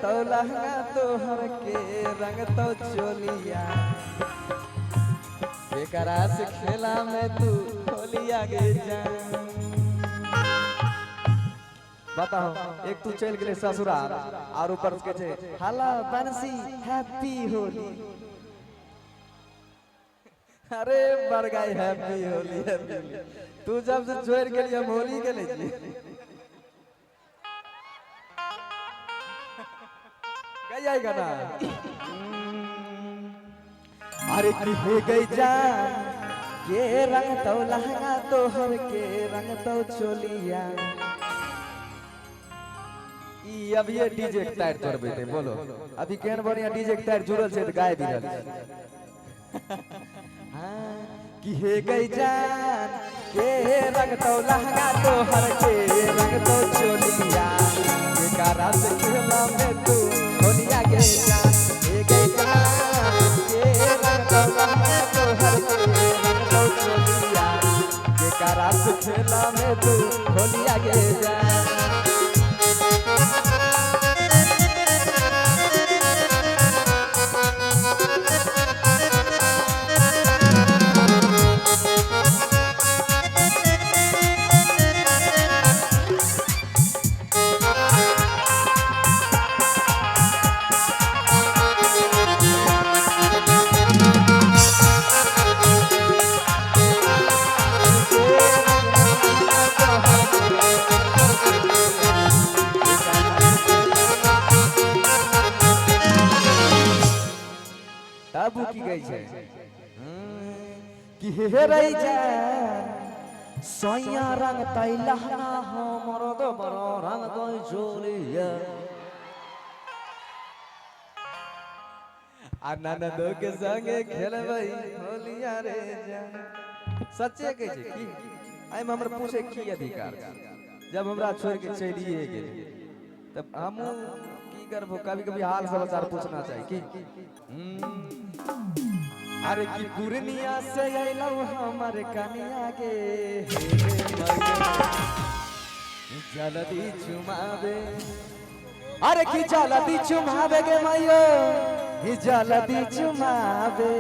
तो लहंगा तोहर के रंग तो चोलिया एकरा से खेला में तू होलिया गे जा। बताओ एक तू चल गए ससुराल और ऊपर के छे हाला बंसी हैप्पी होली। अरे मर गई हैप्पी होली हैप्पी। तू जब से छोड़ के लिए हम होली के लिए गई आएगा ना। अरे की हो गई जान के रंग तो लहंगा तोहर के रंग तो चोलिया। अब ये डीजे के तार जोड़ बेटे बोलो अभी केन बढ़िया डीजे के तार जुड़ल से गाय भी रहल। हां कि हे गई जान के रंग तो लहंगा तोहर के रंग तो चोलिया एकरा से खेला में तू होलिया गे जान। हे गई जान के रंग तो लहंगा तोहर के रंग तो चोलिया एकरा से खेला में तू होलिया गे जान। ताबू की गई है कि हे रही जा सोया रंग तई लहना हमर दो बरो रंग तो चोलिया। आनंद के संगे खेलबई होलिया रे जा। सच्चे कह छे की आई में हमरा पूछे की अधिकार जब हमरा छोड़ के चलिए गेल तब हम की करबो। कभी कभी हाल समाचार पूछना चाहिए कि अरे की पूर्णिया से आइलो हमर कन्या के जल्दी चुमावे। अरे की जल्दी चुमावे गे मैयो ही जल्दी चुमावे।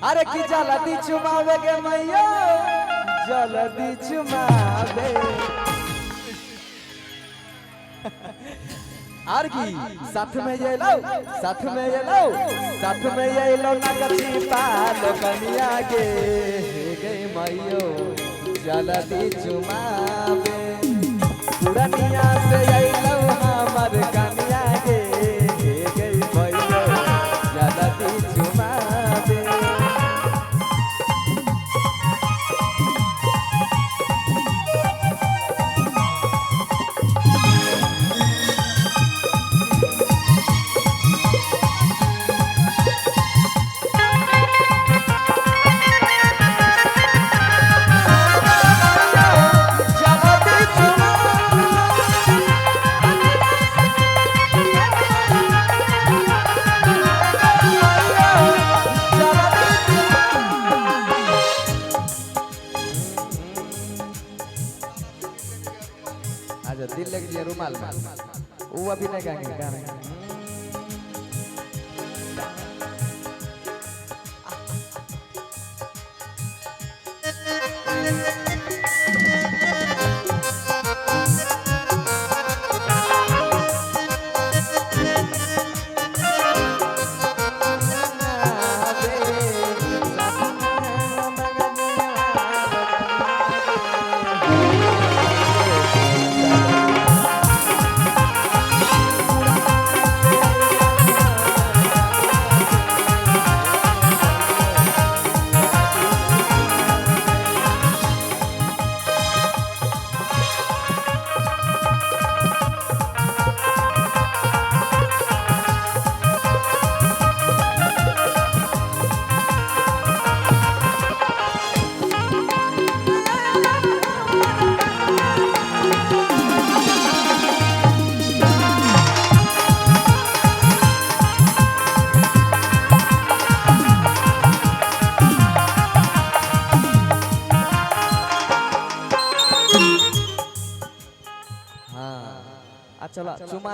अरे की जल्दी चुमावे गे मैयो जल्दी चुमावे। आर की साथ में ये लो साथ में ये लो साथ में ये लो नगची पालो कनिया के गई मैयो जल्दी चुमावे। पुरनिया से ये लो हमर कनिया के गई मैयो जल्दी चुमावे। दिल लग गया रुमाल में वो अभी नहीं गाएंगे गाने।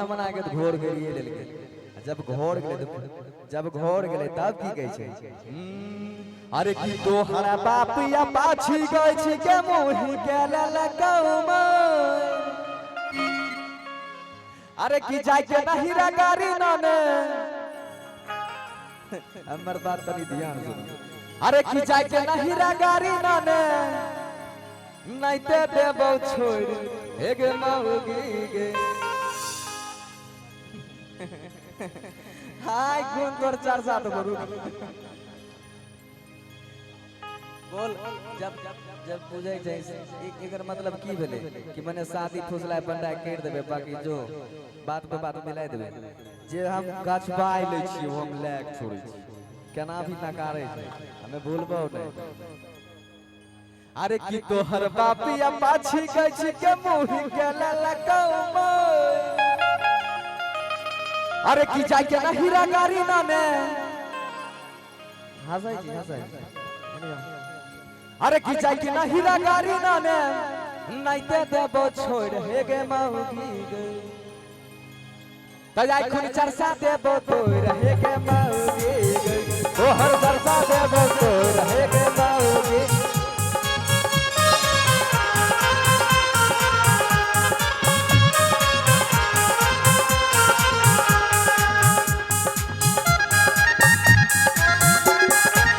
बना के घोर गेलिए लेलके जब घोर गेले जब घोर गेले तब की कहै छै अरे की तोहरा बाप या पाछी गई छी के मोही के ललकौमा अरे की जाय के नहीं रा गाड़ी नाने हमर बात तनी ध्यान सुन अरे की जाय के नहीं रा गाड़ी नाने नहीं ते देबो छोड़ हे गे मौगी गे हाय गुण कर 4-7 बोल जब जब बुझे छै एकर मतलब की भेले कि मने शादी फुसला बंडा कर देबे बाकी जो बात पे बात मिला देबे जे हम गाछ बाय ले छी हम लैक छोड़ै छी केना भी नकारे छै हमें भूलबो नहीं अरे की तोहर बापिया पाछी गई छी के मुही के ललकौमा अरे की जाय के ना हीरा गाड़ी नामे हंसाई जी हंसाई अरे की जाय के ना हीरा गाड़ी नामे नहीं ते देबो छोड़ हे गे मौगी गे त जाय खुन चरसा देबो तोर